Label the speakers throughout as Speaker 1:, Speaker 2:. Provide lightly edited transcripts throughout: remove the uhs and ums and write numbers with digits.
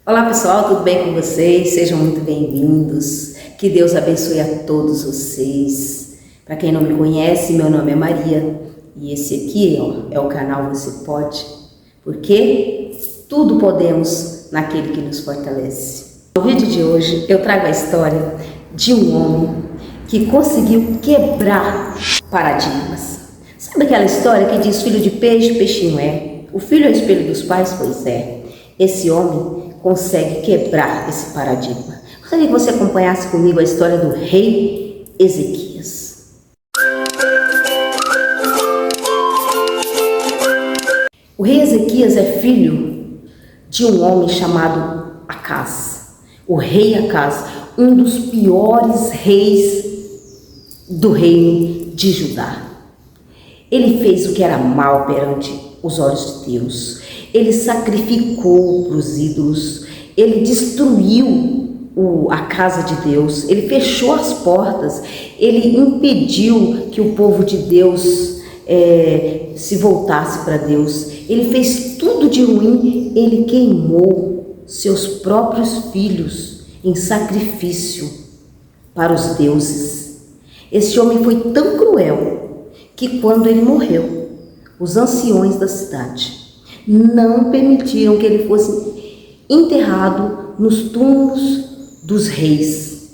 Speaker 1: Olá pessoal, tudo bem com vocês? Sejam muito bem-vindos. Que Deus abençoe a todos vocês. Para quem não me conhece, meu nome é Maria e esse aqui é o canal Você Pode, porque tudo podemos naquele que nos fortalece. No vídeo de hoje eu trago a história de um homem que conseguiu quebrar paradigmas. Sabe aquela história que diz filho de peixe, peixinho é? O filho é o espelho dos pais? Pois é. Esse homem consegue quebrar esse paradigma. Gostaria que você acompanhasse comigo a história do rei Ezequias. O rei Ezequias é filho de um homem chamado Acaz. O rei Acaz, um dos piores reis do reino de Judá. Ele fez o que era mal perante os olhos de Deus. Ele sacrificou para os ídolos, ele destruiu a casa de Deus, ele fechou as portas, ele impediu que o povo de Deus se voltasse para Deus. Ele fez tudo de ruim, ele queimou seus próprios filhos em sacrifício para os deuses. Esse homem foi tão cruel que quando ele morreu, os anciões da cidade não permitiram que ele fosse enterrado nos túmulos dos reis.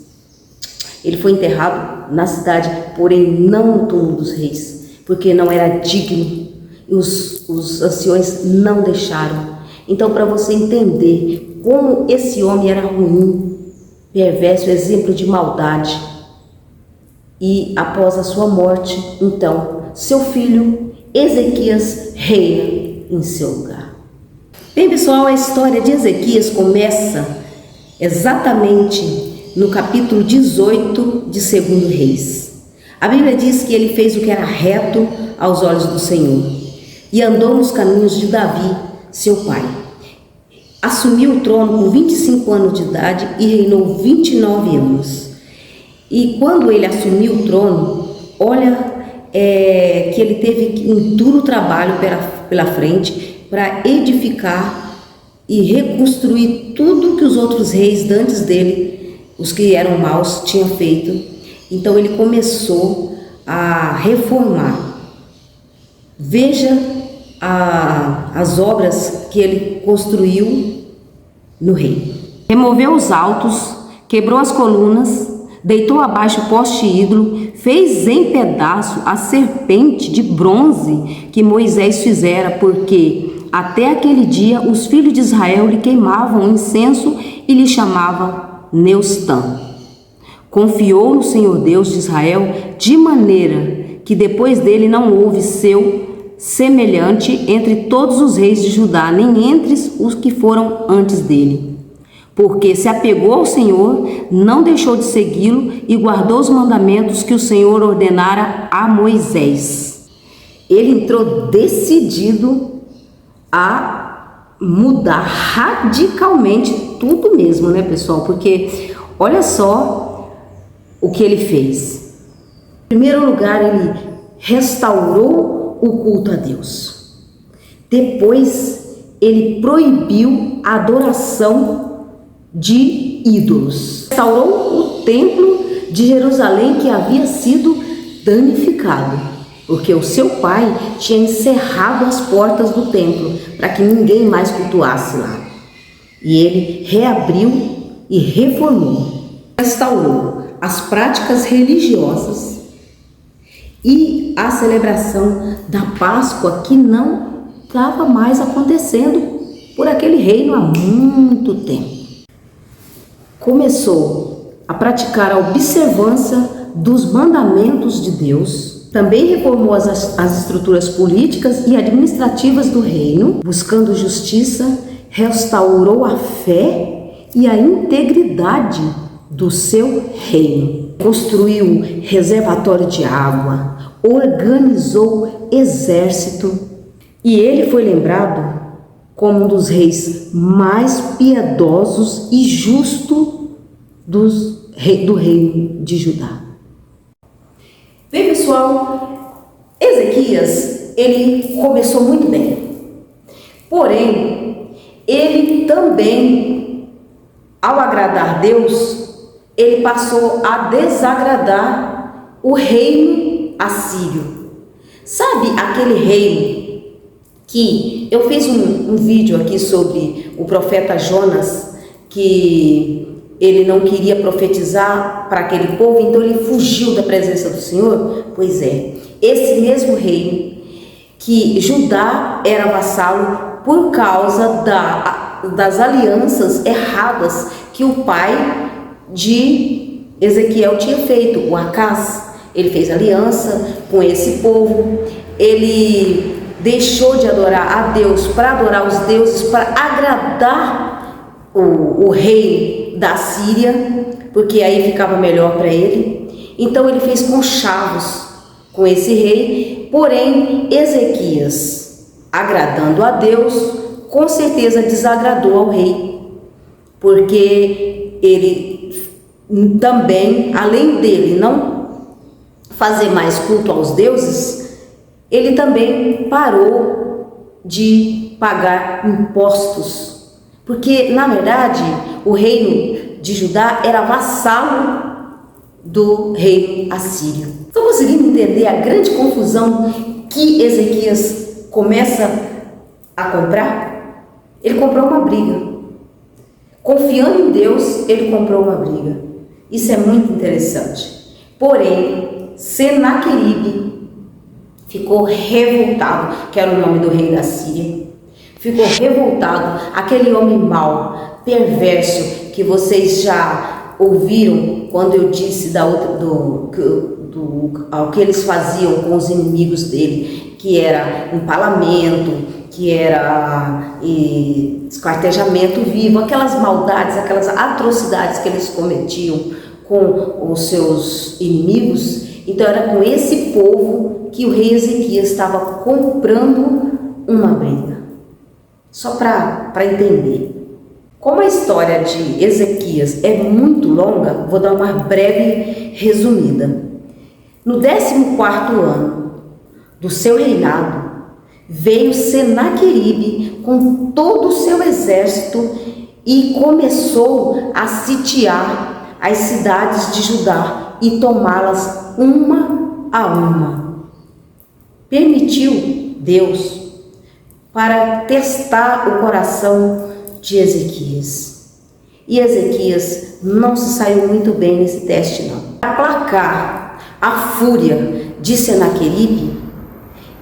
Speaker 1: Ele foi enterrado na cidade, porém não no túmulo dos reis, porque não era digno. E os anciões não deixaram. Então, para você entender como esse homem era ruim, perverso, exemplo de maldade, e após a sua morte, então, seu filho Ezequias reina em seu lugar. Bem, pessoal, a história de Ezequias começa exatamente no capítulo 18 de 2 Reis. A Bíblia diz que ele fez o que era reto aos olhos do Senhor e andou nos caminhos de Davi, seu pai. Assumiu o trono com 25 anos de idade e reinou 29 anos. E quando ele assumiu o trono, olha que ele teve um duro trabalho pela frente para edificar e reconstruir tudo que os outros reis antes dele, os que eram maus, tinham feito. Então ele começou a reformar. Veja as obras que ele construiu no reino. Removeu os altos, quebrou as colunas, deitou abaixo o poste ídolo, fez em pedaço a serpente de bronze que Moisés fizera, porque até aquele dia os filhos de Israel lhe queimavam incenso e lhe chamavam Neustã. Confiou no Senhor Deus de Israel, de maneira que depois dele não houve seu semelhante entre todos os reis de Judá, nem entre os que foram antes dele. Porque se apegou ao Senhor, não deixou de segui-lo e guardou os mandamentos que o Senhor ordenara a Moisés. Ele entrou decidido a mudar radicalmente tudo mesmo, né, pessoal? Porque olha só o que ele fez. Em primeiro lugar, ele restaurou o culto a Deus. Depois, ele proibiu a adoração de ídolos. Restaurou o templo de Jerusalém que havia sido danificado, porque o seu pai tinha encerrado as portas do templo para que ninguém mais cultuasse lá. E ele reabriu e reformou, restaurou as práticas religiosas e a celebração da Páscoa, que não estava mais acontecendo por aquele reino há muito tempo. Começou a praticar a observância dos mandamentos de Deus. Também reformou as estruturas políticas e administrativas do reino, buscando justiça, restaurou a fé e a integridade do seu reino. Construiu reservatório de água, organizou exército e ele foi lembrado como um dos reis mais piedosos e justos do reino de Judá. Bem, pessoal, Ezequias, ele começou muito bem. Porém, ele também ao agradar Deus, ele passou a desagradar o reino assírio. Sabe aquele reino que eu fiz um vídeo aqui sobre o profeta Jonas, que ele não queria profetizar para aquele povo, então ele fugiu da presença do Senhor? Pois é, esse mesmo reino que Judá era vassalo por causa das alianças erradas que o pai de Ezequiel tinha feito, o Acaz. Ele fez aliança com esse povo, ele deixou de adorar a Deus para adorar os deuses, para agradar o rei da Síria, porque aí ficava melhor para ele. Então ele fez conchavos com esse rei, porém Ezequias, agradando a Deus, com certeza desagradou ao rei, porque ele também, além dele não fazer mais culto aos deuses, ele também parou de pagar impostos, porque na verdade o reino de Judá era vassalo do reino assírio. Estão conseguindo entender a grande confusão que Ezequias começa a comprar? Ele comprou uma briga. Confiando em Deus, ele comprou uma briga. Isso é muito interessante. Porém, Senaqueribe ficou revoltado, que era o nome do rei da Síria. Ficou revoltado, aquele homem mau, perverso, que vocês já ouviram quando eu disse ao que eles faziam com os inimigos dele, que era empalamento, que era esquartejamento vivo, aquelas maldades, aquelas atrocidades que eles cometiam com os seus inimigos. Então era com esse povo que o rei Ezequias estava comprando uma briga. Só para entender. Como a história de Ezequias é muito longa, vou dar uma breve resumida. No 14º ano do seu reinado, veio Senaqueribe com todo o seu exército e começou a sitiar as cidades de Judá e tomá-las uma a uma. Permitiu Deus para testar o coração de Ezequias. E Ezequias não se saiu muito bem nesse teste, não. Para aplacar a fúria de Senaqueribe,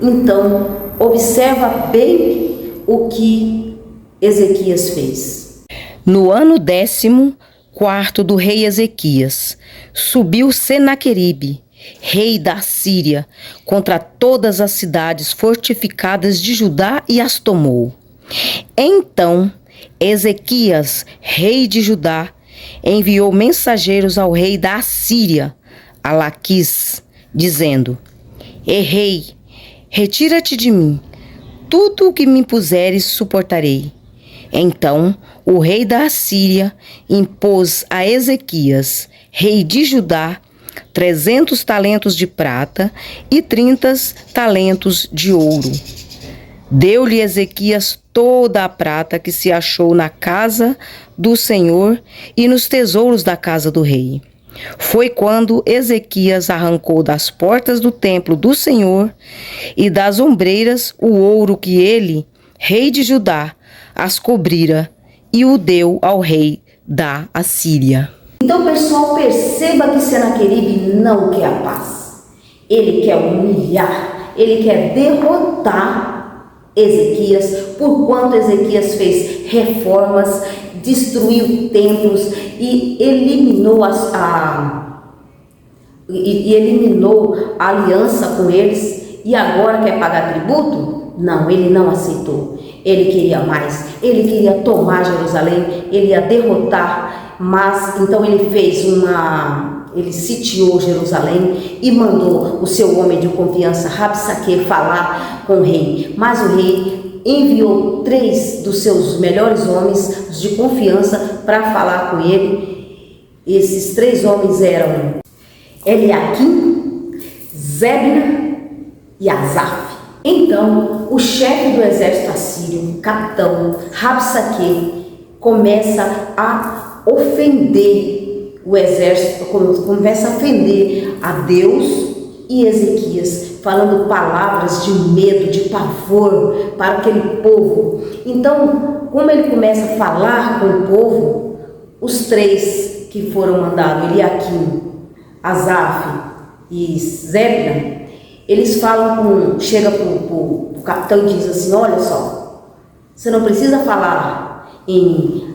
Speaker 1: então observa bem o que Ezequias fez. No ano 14º do rei Ezequias, subiu Senaqueribe, rei da Síria, contra todas as cidades fortificadas de Judá e as tomou. Então Ezequias, rei de Judá, enviou mensageiros ao rei da Assíria, a Laquis, dizendo: Rei, retira-te de mim, tudo o que me impuseres suportarei. Então o rei da Assíria impôs a Ezequias, rei de Judá, 300 talentos de prata e 30 talentos de ouro. Deu-lhe Ezequias toda a prata que se achou na casa do Senhor e nos tesouros da casa do rei. Foi quando Ezequias arrancou das portas do templo do Senhor e das ombreiras o ouro que ele, rei de Judá, as cobrira e o deu ao rei da Assíria. Então, pessoal, perceba que Senaqueribe não quer a paz. Ele quer humilhar, ele quer derrotar Ezequias, porquanto Ezequias fez reformas, destruiu templos e eliminou eliminou a aliança com eles, e agora quer pagar tributo? Não, ele não aceitou. Ele queria mais, ele queria tomar Jerusalém, ele ia derrotar, mas então ele sitiou Jerusalém e mandou o seu homem de confiança, Rabsaque, falar com o rei. Mas o rei enviou 3 dos seus melhores homens de confiança para falar com ele. Esses 3 homens eram Eliaquim, Zebna e Asaf. Então, o chefe do exército assírio, capitão Rabsaque, começa a ofender o exército, começa a ofender a Deus e Ezequias, falando palavras de medo, de pavor para aquele povo. Então, como ele começa a falar com o povo, os três que foram mandados, Eliaquim, Asaf e Zebna, eles falam chega para o capitão e diz assim: olha só, você não precisa falar em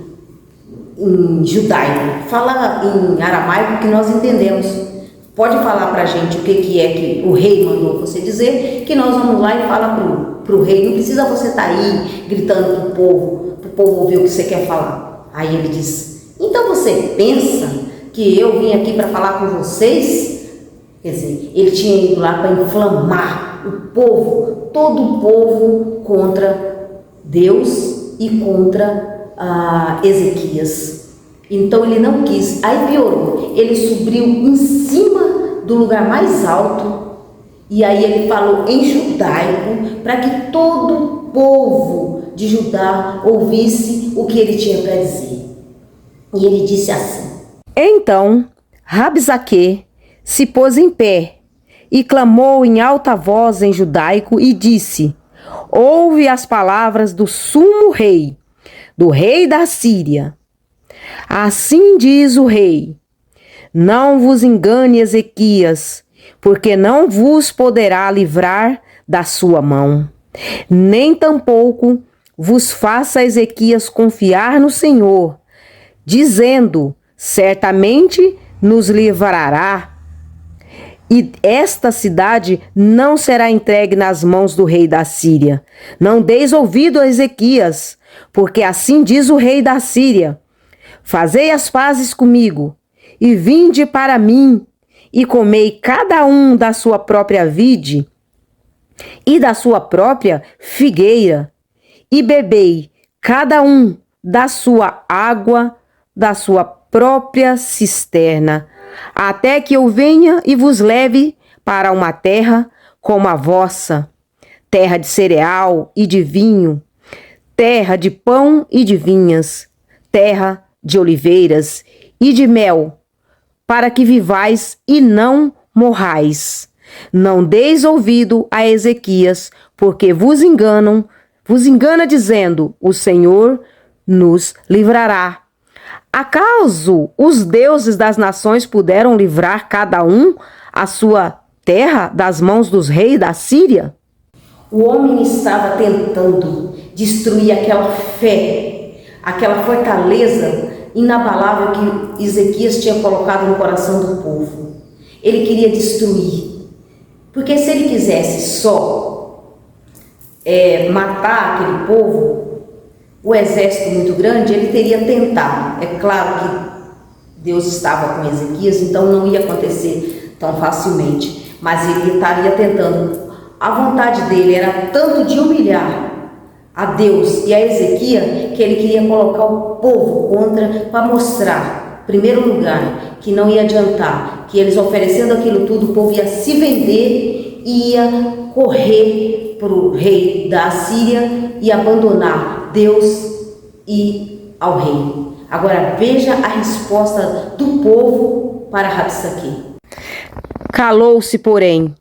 Speaker 1: judaico, fala em aramaico que nós entendemos. Pode falar para a gente o que é que o rei mandou você dizer, que nós vamos lá e fala para o rei. Não precisa você estar aí gritando para o povo ouvir o que você quer falar. Aí ele diz: então você pensa que eu vim aqui para falar com vocês? Quer dizer, ele tinha ido lá para inflamar o povo, todo o povo contra Deus e contra Ezequias. Então ele não quis, aí piorou, ele subiu em cima do lugar mais alto e aí ele falou em judaico para que todo o povo de Judá ouvisse o que ele tinha para dizer. E ele disse assim:
Speaker 2: então Rabsaque se pôs em pé e clamou em alta voz em judaico e disse: ouve as palavras do sumo rei, do rei da Síria. Assim diz o rei: não vos engane, Ezequias, porque não vos poderá livrar da sua mão, nem tampouco vos faça Ezequias confiar no Senhor, dizendo: certamente nos livrará, e esta cidade não será entregue nas mãos do rei da Síria. Não deis ouvido a Ezequias, porque assim diz o rei da Síria: fazei as pazes comigo, e vinde para mim, e comei cada um da sua própria vide e da sua própria figueira, e bebei cada um da sua água, da sua própria cisterna, até que eu venha e vos leve para uma terra como a vossa, terra de cereal e de vinho, terra de pão e de vinhas, terra de oliveiras e de mel, para que vivais e não morrais. Não deis ouvido a Ezequias, porque vos engana dizendo: o Senhor nos livrará. Acaso os deuses das nações puderam livrar cada um a sua terra das mãos dos reis da Síria?
Speaker 1: O homem estava tentando destruir aquela fé, aquela fortaleza inabalável que Ezequias tinha colocado no coração do povo. Ele queria destruir, porque se ele quisesse só matar aquele povo, o exército muito grande, ele teria tentado. É claro que Deus estava com Ezequias, então não ia acontecer tão facilmente, mas ele estaria tentando. A vontade dele era tanto de humilhar a Deus e a Ezequias, que ele queria colocar o povo contra, para mostrar, em primeiro lugar, que não ia adiantar, que eles oferecendo aquilo tudo, o povo ia se vender e ia correr para o rei da Síria e abandonar Deus e ao rei. Agora veja a resposta do povo para Rabsaque.
Speaker 2: Calou-se, porém,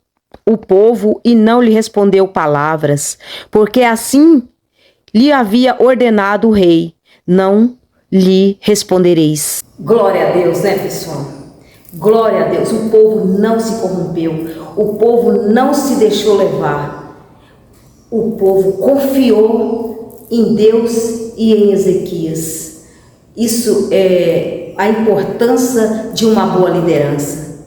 Speaker 2: o povo e não lhe respondeu palavras, porque assim lhe havia ordenado o rei: não lhe respondereis.
Speaker 1: Glória a Deus, né, pessoal? Glória a Deus. O povo não se corrompeu, o povo não se deixou levar, o povo confiou em Deus e em Ezequias. Isso é a importância de uma boa liderança.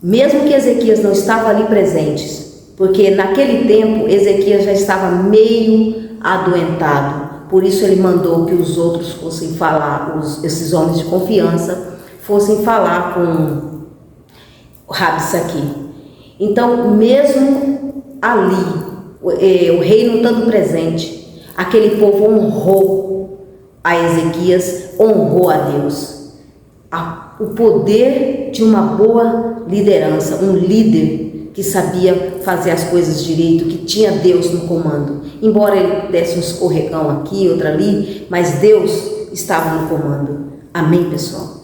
Speaker 1: Mesmo que Ezequias não estava ali presente, porque naquele tempo Ezequias já estava meio adoentado, por isso ele mandou que os outros fossem falar, esses homens de confiança fossem falar com Rabsaque. Então, mesmo ali, o rei não estando presente, aquele povo honrou a Ezequias, honrou a Deus. O poder de uma boa liderança, um líder que sabia fazer as coisas direito, que tinha Deus no comando. Embora ele desse um escorregão aqui, outro ali, mas Deus estava no comando. Amém, pessoal?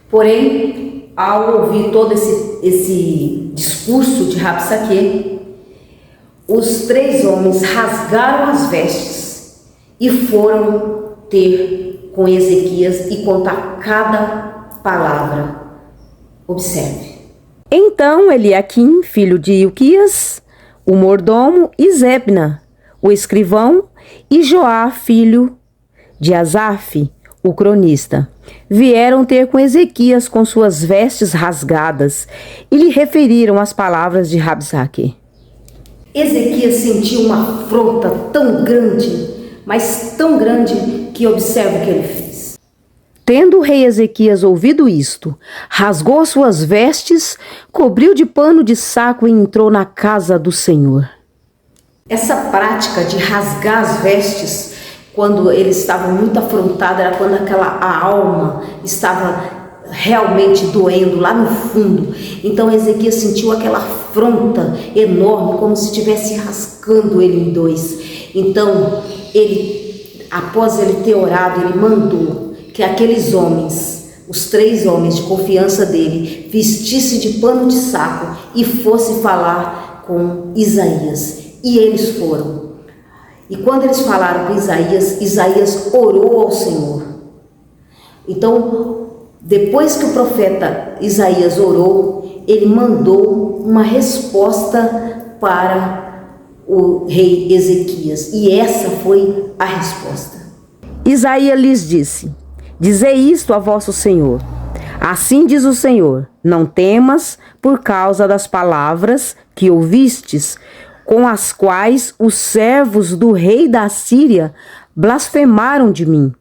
Speaker 1: Porém, ao ouvir todo esse discurso de Rabsaque, os 3 homens rasgaram as vestes e foram ter com Ezequias e contar cada palavra. Observe.
Speaker 2: Então Eliaquim, filho de Ilquias, o mordomo, e Zebna, o escrivão, e Joá, filho de Asaf, o cronista, vieram ter com Ezequias com suas vestes rasgadas e lhe referiram as palavras de Rabsaque.
Speaker 1: Ezequias sentiu uma afronta tão grande, mas tão grande, que observa o que ele fez.
Speaker 2: Tendo o rei Ezequias ouvido isto, rasgou as suas vestes, cobriu de pano de saco e entrou na casa do Senhor.
Speaker 1: Essa prática de rasgar as vestes, quando ele estava muito afrontado, era quando a alma estava realmente doendo lá no fundo. Então Ezequias sentiu aquela afronta enorme, como se estivesse rascando ele em 2. Então, após ele ter orado, ele mandou que aqueles homens, os 3 homens de confiança dele, vestissem de pano de saco e fosse falar com Isaías. E eles foram. E quando eles falaram com Isaías, Isaías orou ao Senhor. Então, depois que o profeta Isaías orou, ele mandou uma resposta para o rei Ezequias. E essa foi a resposta.
Speaker 2: Isaías lhes disse: Dizei isto a vosso Senhor. Assim diz o Senhor: Não temas por causa das palavras que ouvistes, com as quais os servos do rei da Síria blasfemaram de mim.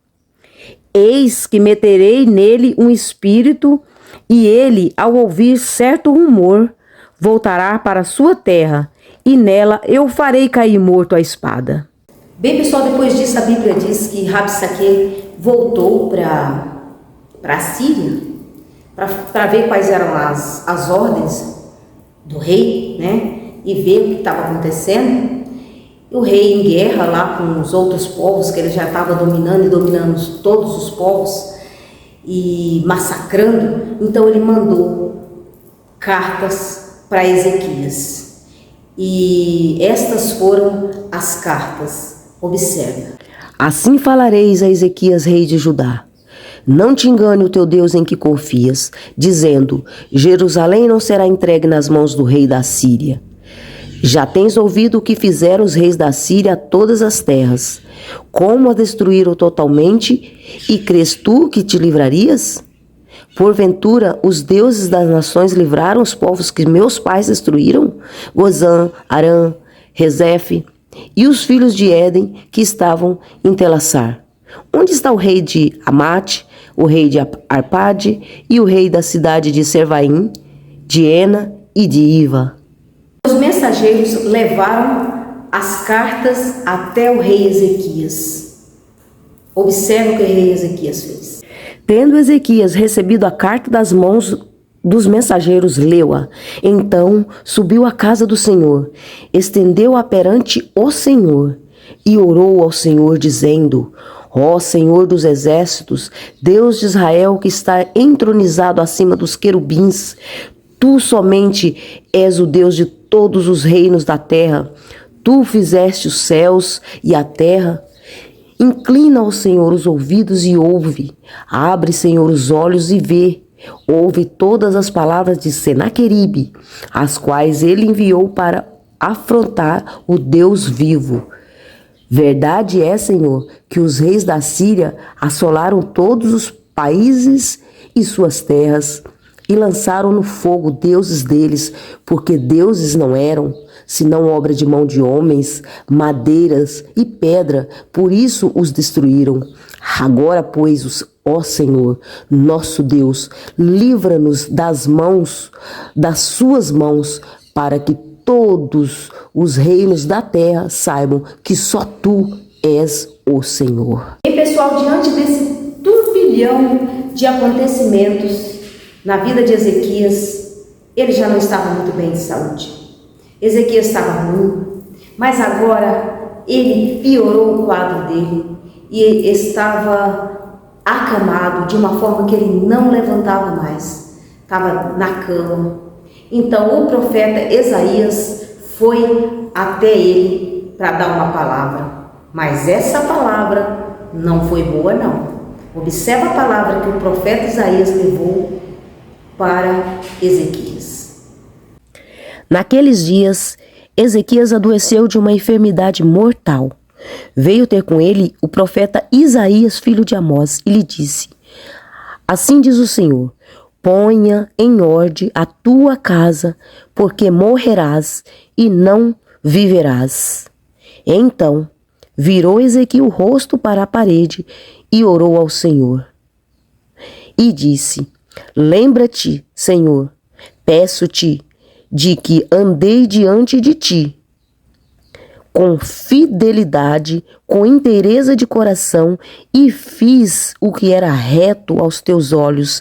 Speaker 2: Eis que meterei nele um espírito, e ele, ao ouvir certo rumor, voltará para a sua terra, e nela eu farei cair morto a espada.
Speaker 1: Bem, pessoal, depois disso a Bíblia diz que Rabsaque voltou para a Síria para ver quais eram as ordens do rei, né? E ver o que estava acontecendo. E o rei em guerra lá com os outros povos que ele já estava dominando e dominando todos os povos e massacrando. Então ele mandou cartas para Ezequias. E estas foram as cartas. Observe.
Speaker 3: Assim falareis a Ezequias, rei de Judá: Não te engane o teu Deus em que confias, dizendo: Jerusalém não será entregue nas mãos do rei da Síria. Já tens ouvido o que fizeram os reis da Síria a todas as terras, como a destruíram totalmente, e crês tu que te livrarias? Porventura, os deuses das nações livraram os povos que meus pais destruíram? Gozã, Arã, Rezefe, e os filhos de Éden que estavam em Telassar. Onde está o rei de Amate, o rei de Arpade e o rei da cidade de Servaim, de Ena e de Iva?
Speaker 1: Os mensageiros levaram as cartas até o rei Ezequias. Observe o que o rei Ezequias fez.
Speaker 3: Tendo Ezequias recebido a carta das mãos dos mensageiros, leu-a. Então subiu à casa do Senhor, estendeu-a perante o Senhor e orou ao Senhor, dizendo: Ó Senhor dos exércitos, Deus de Israel, que está entronizado acima dos querubins, tu somente és o Deus de todos os reinos da terra. Tu fizeste os céus e a terra. Inclina ao Senhor os ouvidos e ouve. Abre, Senhor, os olhos e vê. Ouve todas as palavras de Senaqueribe, as quais ele enviou para afrontar o Deus vivo. Verdade é, Senhor, que os reis da Síria assolaram todos os países e suas terras, e lançaram no fogo deuses deles, porque deuses não eram, senão obra de mão de homens, madeiras e pedra, por isso os destruíram. Agora, pois, ó Senhor, nosso Deus, livra-nos das suas mãos, para que todos os reinos da terra saibam que só tu és o Senhor.
Speaker 1: E pessoal, diante desse turbilhão de acontecimentos na vida de Ezequias, ele já não estava muito bem de saúde. Ezequias estava ruim, mas agora ele piorou o quadro dele e estava acamado de uma forma que ele não levantava mais, estava na cama. Então o profeta Isaías foi até ele para dar uma palavra, mas essa palavra não foi boa não. Observa a palavra que o profeta Isaías levou para Ezequias.
Speaker 3: Naqueles dias, Ezequias adoeceu de uma enfermidade mortal. Veio ter com ele o profeta Isaías, filho de Amós, e lhe disse: Assim diz o Senhor, ponha em ordem a tua casa, porque morrerás e não viverás. Então, virou Ezequiel o rosto para a parede e orou ao Senhor. E disse: Lembra-te, Senhor, peço-te, de que andei diante de ti, com fidelidade, com inteireza de coração, e fiz o que era reto aos teus olhos,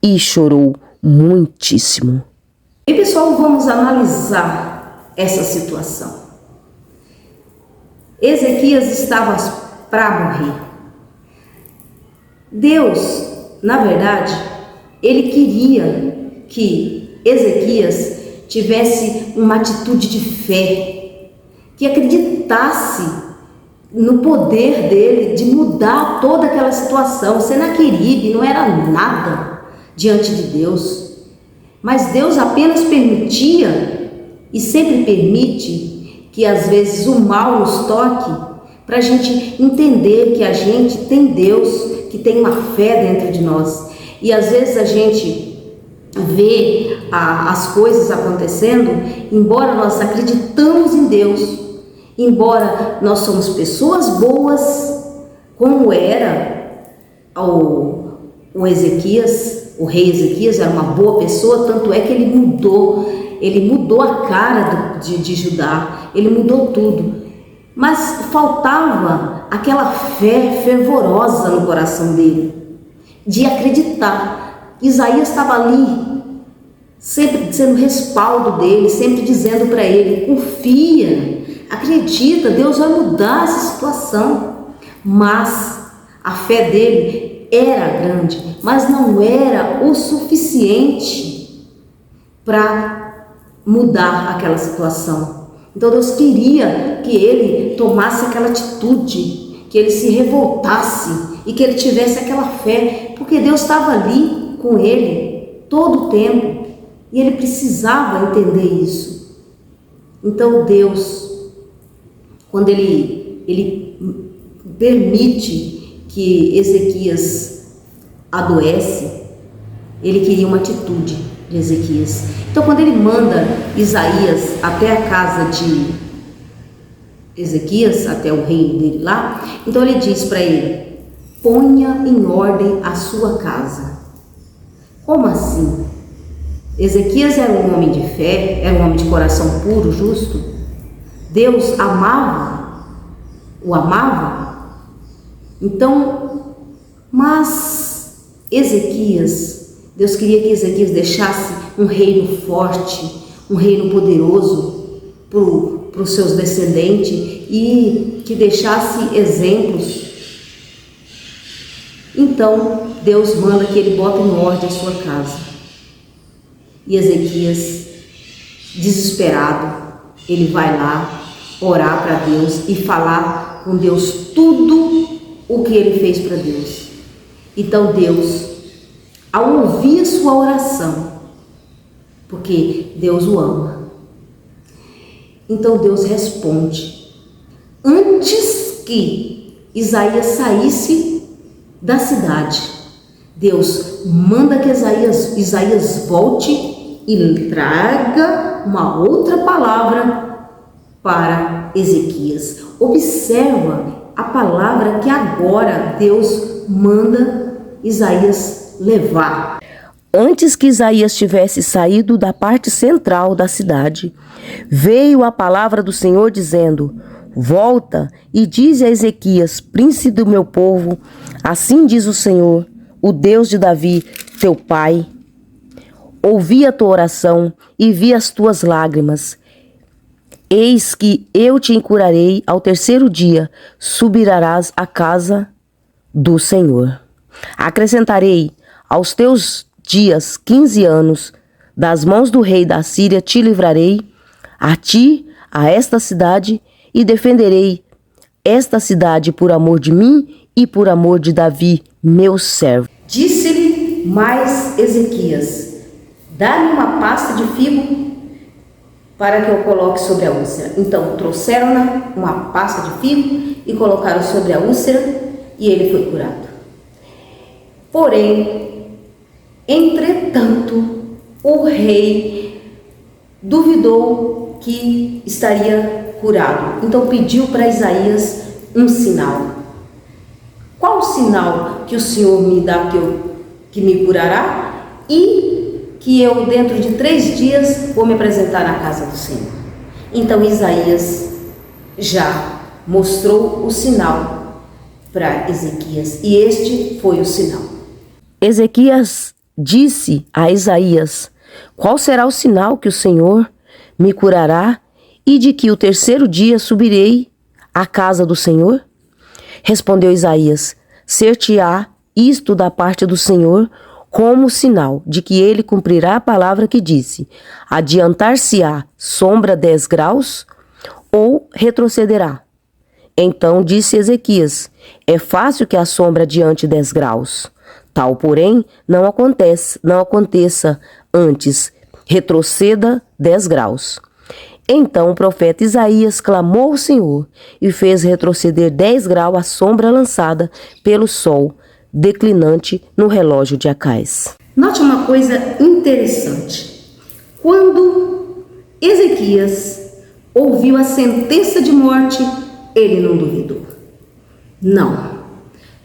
Speaker 3: e chorou muitíssimo.
Speaker 1: E pessoal, vamos analisar essa situação. Ezequias estava para morrer. Deus, na verdade, ele queria que Ezequias tivesse uma atitude de fé, que acreditasse no poder dele de mudar toda aquela situação. Senaqueribe não era nada diante de Deus, mas Deus apenas permitia e sempre permite que às vezes o mal nos toque para a gente entender que a gente tem Deus, que tem uma fé dentro de nós. E às vezes a gente vê as coisas acontecendo, embora nós acreditamos em Deus, embora nós somos pessoas boas, como era o Ezequias, o rei Ezequias era uma boa pessoa, tanto é que ele mudou a cara de Judá, ele mudou tudo, mas faltava aquela fé fervorosa no coração dele, de acreditar. Isaías estava ali, sempre sendo respaldo dele, sempre dizendo para ele: confia, acredita, Deus vai mudar essa situação. Mas a fé dele era grande, mas não era o suficiente para mudar aquela situação. Então Deus queria que ele tomasse aquela atitude, que ele se revoltasse e que ele tivesse aquela fé, porque Deus estava ali com ele todo o tempo e ele precisava entender isso. Então Deus, quando ele permite que Ezequias adoece, ele queria uma atitude de Ezequias. Então quando ele manda Isaías até a casa de Ezequias, até o reino dele lá, então ele diz para ele: ponha em ordem a sua casa. Como assim? Ezequias era um homem de fé, era um homem de coração puro, justo. Deus o amava. Então, mas Ezequias, Deus queria que Ezequias deixasse um reino forte, um reino poderoso para os seus descendentes e que deixasse exemplos. Então, Deus manda que ele bote em ordem a sua casa. E Ezequias, desesperado, ele vai lá orar para Deus e falar com Deus tudo o que ele fez para Deus. Então Deus, ao ouvir a sua oração, porque Deus o ama, então Deus responde. Antes que Isaías saísse da cidade, Deus manda que Isaías volte e traga uma outra palavra para Ezequias. Observa a palavra que agora Deus manda Isaías levar.
Speaker 3: Antes que Isaías tivesse saído da parte central da cidade, veio a palavra do Senhor dizendo: volta e dize a Ezequias, príncipe do meu povo, assim diz o Senhor, o Deus de Davi, teu pai. Ouvi a tua oração e vi as tuas lágrimas. Eis que eu te curarei ao terceiro dia, subirás à casa do Senhor. Acrescentarei aos teus dias 15 anos, das mãos do rei da Síria te livrarei, a ti, a esta cidade, e defenderei esta cidade por amor de mim e por amor de Davi, meu servo.
Speaker 1: Disse-lhe mais Ezequias: dá-me uma pasta de figo para que eu coloque sobre a úlcera. Então trouxeram-na uma pasta de figo e colocaram sobre a úlcera, e ele foi curado. Porém, entretanto, o rei duvidou que estaria curado. Então pediu para Isaías um sinal. Qual o sinal que o Senhor me dá que me curará e que eu dentro de 3 dias vou me apresentar na casa do Senhor? Então Isaías já mostrou o sinal para Ezequias, e este foi o sinal.
Speaker 3: Ezequias disse a Isaías: qual será o sinal que o Senhor me curará e de que o 3º dia subirei à casa do Senhor? Respondeu Isaías: ser-te-á isto da parte do Senhor como sinal de que ele cumprirá a palavra que disse: adiantar-se-á sombra 10 graus ou retrocederá? Então disse Ezequias: é fácil que a sombra adiante 10 graus. Tal, porém, não aconteça antes, retroceda 10 graus. Então o profeta Isaías clamou ao Senhor e fez retroceder 10 graus a sombra lançada pelo sol declinante no relógio de Acais.
Speaker 1: Note uma coisa interessante. Quando Ezequias ouviu a sentença de morte, ele não duvidou. Não.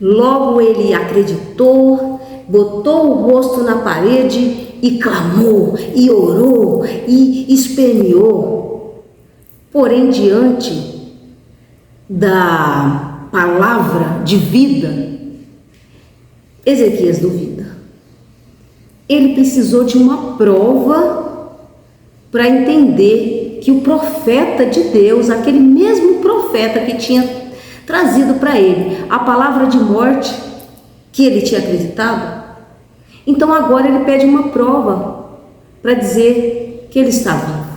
Speaker 1: Logo ele acreditou, botou o rosto na parede e clamou, e orou, e esperneou. Porém, diante da palavra de vida, Ezequias duvida. Ele precisou de uma prova para entender que o profeta de Deus, aquele mesmo profeta que tinha trazido para ele a palavra de morte que ele tinha acreditado, então agora ele pede uma prova para dizer que ele está vivo.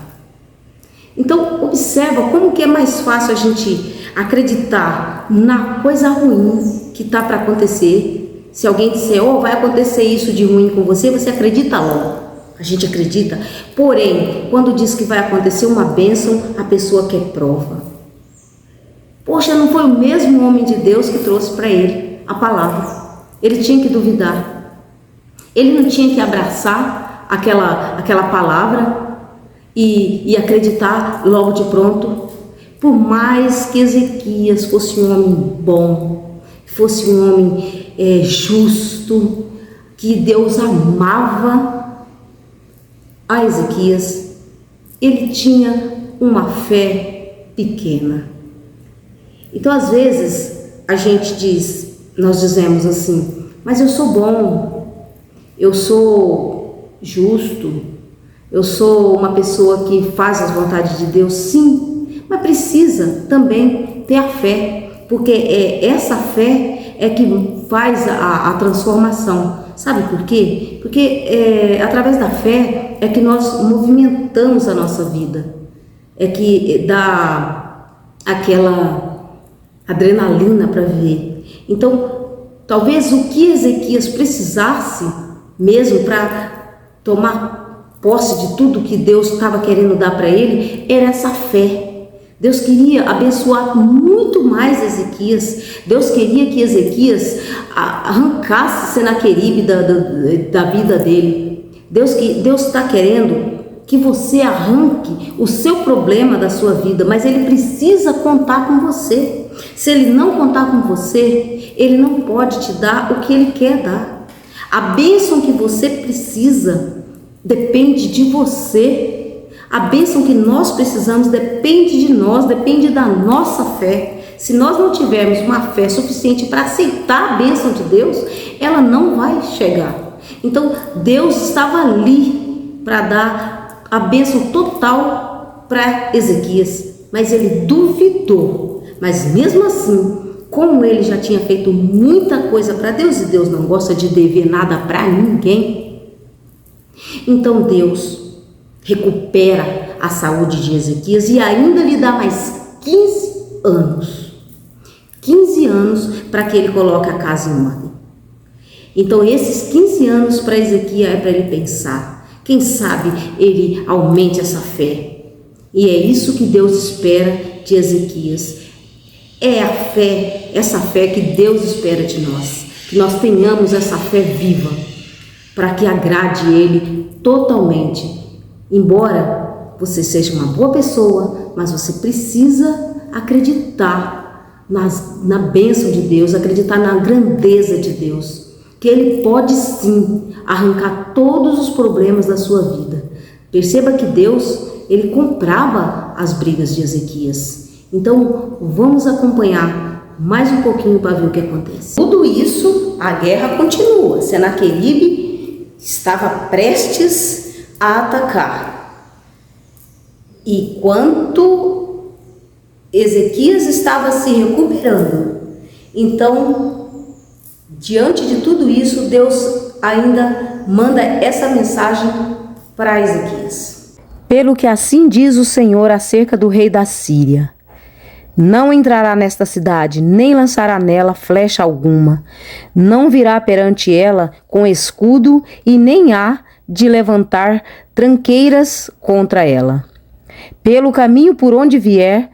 Speaker 1: Então observa como que é mais fácil a gente acreditar na coisa ruim que está para acontecer. Se alguém disser, vai acontecer isso de ruim com você, você acredita logo. A gente acredita. Porém, quando diz que vai acontecer uma bênção, a pessoa quer prova. Poxa, não foi o mesmo homem de Deus que trouxe para ele a palavra. Ele tinha que duvidar. Ele não tinha que abraçar aquela palavra e acreditar logo de pronto. Por mais que Ezequias fosse um homem bom, fosse um homem justo, que Deus amava a Ezequias, ele tinha uma fé pequena. Então, às vezes, nós dizemos assim, mas eu sou bom, eu sou justo, eu sou uma pessoa que faz as vontades de Deus, sim, mas precisa também ter a fé, porque essa fé é que faz a transformação. Sabe por quê? Porque através da fé é que nós movimentamos a nossa vida, é que dá aquela adrenalina para viver. Então, talvez o que Ezequias precisasse mesmo para tomar posse de tudo que Deus estava querendo dar para ele, era essa fé. Deus queria abençoar muito mais Ezequias. Deus queria que Ezequias arrancasse Senaqueribe da vida dele. Deus está querendo que você arranque o seu problema da sua vida, mas ele precisa contar com você. Se ele não contar com você, ele não pode te dar o que ele quer dar. A bênção que você precisa depende de você. A bênção que nós precisamos depende de nós, depende da nossa fé. Se nós não tivermos uma fé suficiente para aceitar a bênção de Deus, ela não vai chegar. Então, Deus estava ali para dar a bênção total para Ezequias, mas ele duvidou. Mas mesmo assim, como ele já tinha feito muita coisa para Deus, e Deus não gosta de dever nada para ninguém, então Deus recupera a saúde de Ezequias e ainda lhe dá mais 15 anos. 15 anos para que ele coloque a casa em ordem. Então esses 15 anos para Ezequias é para ele pensar. Quem sabe ele aumente essa fé. E é isso que Deus espera de Ezequias. É a fé, essa fé que Deus espera de nós. Que nós tenhamos essa fé viva, para que agrade Ele totalmente. Embora você seja uma boa pessoa, mas você precisa acreditar na bênção de Deus, acreditar na grandeza de Deus. Que Ele pode sim arrancar todos os problemas da sua vida. Perceba que Deus, Ele comprava as brigas de Ezequias. Então, vamos acompanhar mais um pouquinho para ver o que acontece. Tudo isso, a guerra continua. Senaqueribe estava prestes a atacar. E quanto Ezequias estava se recuperando, então, diante de tudo isso, Deus ainda manda essa mensagem para Ezequias.
Speaker 2: Pelo que assim diz o Senhor acerca do rei da Síria: não entrará nesta cidade, nem lançará nela flecha alguma. Não virá perante ela com escudo, e nem há de levantar tranqueiras contra ela. Pelo caminho por onde vier,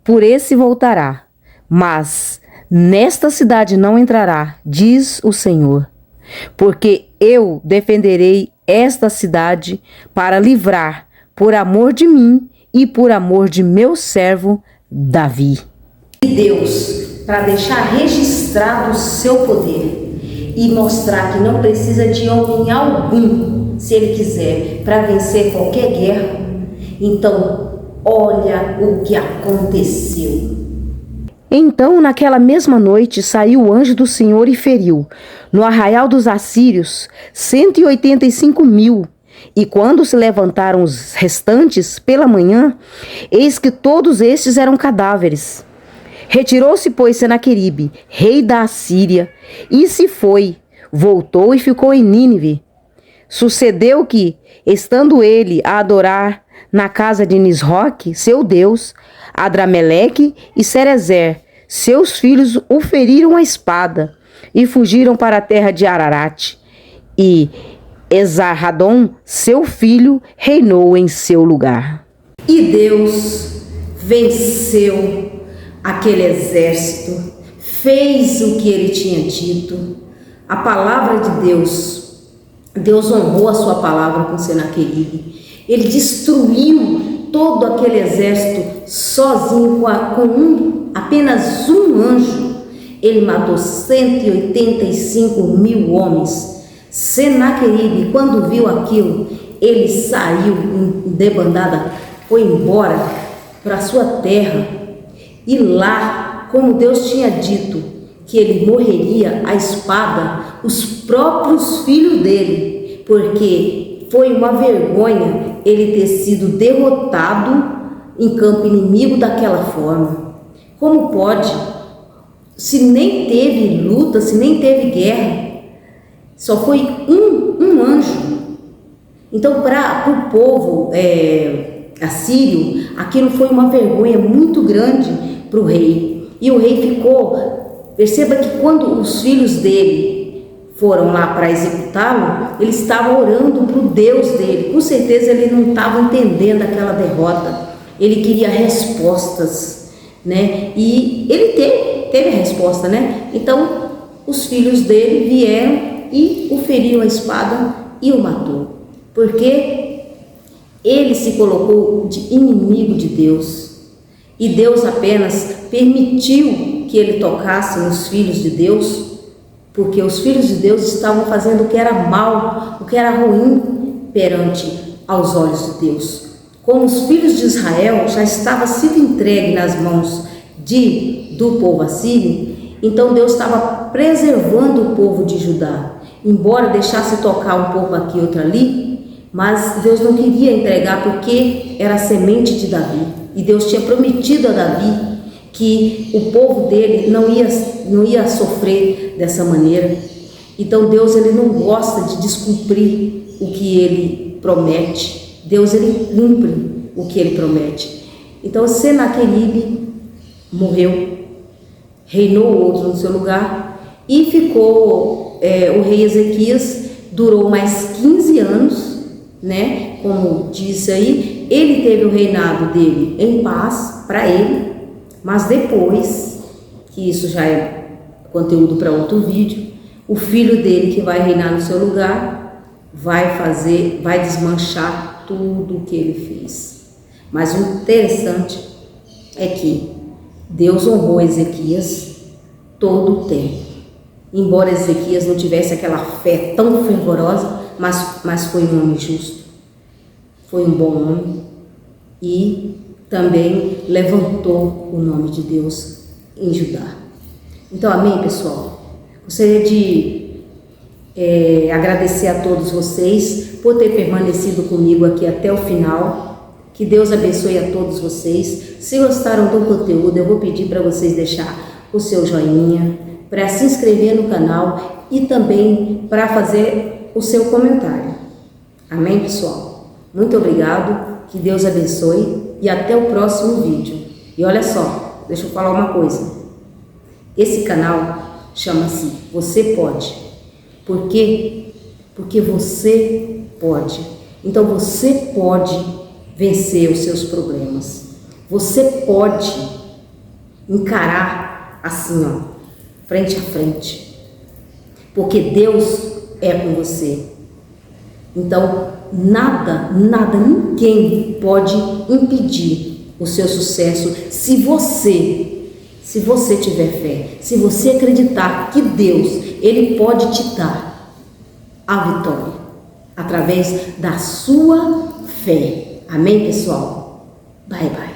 Speaker 2: por esse voltará. Mas nesta cidade não entrará, diz o Senhor. Porque eu defenderei esta cidade para livrar, por amor de mim e por amor de meu servo Davi.
Speaker 1: E Deus, para deixar registrado o seu poder e mostrar que não precisa de homem algum, se ele quiser, para vencer qualquer guerra, então olha o que aconteceu.
Speaker 2: Então, naquela mesma noite, saiu o anjo do Senhor e feriu, no arraial dos assírios, 185.000. E quando se levantaram os restantes pela manhã, eis que todos estes eram cadáveres. Retirou-se, pois, Senaqueribe, rei da Assíria, e se foi, voltou e ficou em Nínive. Sucedeu que, estando ele a adorar na casa de Nisroque, seu deus, Adrameleque e Cerezer, seus filhos o feriram à espada e fugiram para a terra de Ararat. E Esarhadon, seu filho, reinou em seu lugar.
Speaker 1: E Deus venceu aquele exército, fez o que ele tinha dito. A palavra de Deus, Deus honrou a sua palavra com Senaqueribe. Ele destruiu todo aquele exército sozinho, com apenas um anjo. Ele matou 185.000 homens. Senaqueribe, quando viu aquilo, ele saiu em debandada, foi embora para sua terra. E lá, como Deus tinha dito que ele morreria à espada, os próprios filhos dele, porque foi uma vergonha ele ter sido derrotado em campo inimigo daquela forma. Como pode? Se nem teve luta, se nem teve guerra, só foi um anjo. Então, para o povo assírio, aquilo foi uma vergonha muito grande para o rei. E o rei ficou, perceba que quando os filhos dele foram lá para executá-lo, ele estava orando para o Deus dele. Com certeza ele não estava entendendo aquela derrota. Ele queria respostas, né? E ele teve a resposta, né? Então, os filhos dele vieram e o feriu a espada e o matou, porque ele se colocou de inimigo de Deus, e Deus apenas permitiu que ele tocasse nos filhos de Deus, porque os filhos de Deus estavam fazendo o que era mal, o que era ruim perante aos olhos de Deus. Como os filhos de Israel já estavam sido entregues nas mãos do povo assírio, então Deus estava preservando o povo de Judá. Embora deixasse tocar um pouco aqui, outro ali, mas Deus não queria entregar, porque era a semente de Davi. E Deus tinha prometido a Davi que o povo dele não ia sofrer dessa maneira. Então Deus, ele não gosta de descumprir o que ele promete. Deus, ele cumpre o que ele promete. Então Senaqueribe morreu, reinou outro no seu lugar, e ficou o rei Ezequias, durou mais 15 anos, né? Como disse aí, ele teve o reinado dele em paz para ele, mas depois, que isso já é conteúdo para outro vídeo, o filho dele que vai reinar no seu lugar vai desmanchar tudo o que ele fez. Mas o interessante é que Deus honrou Ezequias todo o tempo. Embora Ezequias não tivesse aquela fé tão fervorosa, mas foi um homem justo, foi um bom homem e também levantou o nome de Deus em Judá. Então, amém, pessoal? Gostaria de agradecer a todos vocês por ter permanecido comigo aqui até o final. Que Deus abençoe a todos vocês. Se gostaram do conteúdo, eu vou pedir para vocês deixar o seu joinha, para se inscrever no canal e também para fazer o seu comentário. Amém, pessoal? Muito obrigado, que Deus abençoe e até o próximo vídeo. E olha só, deixa eu falar uma coisa. Esse canal chama-se Você Pode. Por quê? Porque você pode. Então você pode vencer os seus problemas. Você pode encarar assim, ó, frente a frente. Porque Deus é com você. Então, nada, ninguém pode impedir o seu sucesso se você tiver fé, se você acreditar que Deus, ele pode te dar a vitória através da sua fé. Amém, pessoal? Bye, bye.